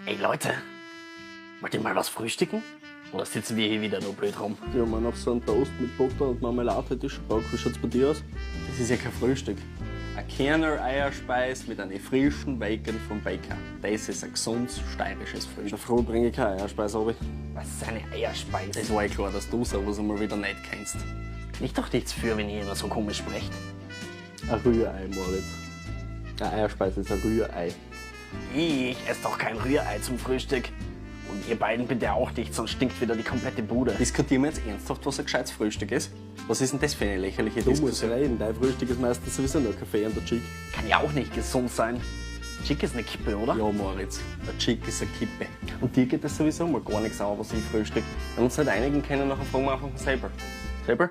Ey Leute, wollt ihr mal was frühstücken? Oder sitzen wir hier wieder nur blöd rum? Ja, man, auf so einen Toast mit Butter und Marmelade hätte ich schon Bock. Wie schaut's bei dir aus? Das ist ja kein Frühstück. Ein Kerner-Eierspeis mit einem frischen Bacon vom Bäcker. Das ist ein gesundes steirisches Na Frühstück. froh bringe ich keine Eierspeise runter. Was ist eine Eierspeis? Das war ja klar, dass du sowas einmal wieder nicht kennst. Nicht doch nichts für, wenn ihr immer so komisch sprecht. Ein Rührei, Moritz. Eine Eierspeise ist ein Rührei. Ich esse doch kein Rührei zum Frühstück. Und ihr beiden bitte auch nicht, sonst stinkt wieder die komplette Bude. Diskutieren wir jetzt ernsthaft, was ein gescheites Frühstück ist? Was ist denn das für eine lächerliche Du musst Diskussion? reden, dein Frühstück ist meistens sowieso nur Kaffee und der Chick. Kann ja auch nicht gesund sein. Chick ist eine Kippe, oder? Ja, Moritz. Der Chick ist eine Kippe. Und dir geht das sowieso mal gar nichts an, was ich frühstück. Wenn wir uns nicht einigen können, nachher fragen wir einfach selber. Selber?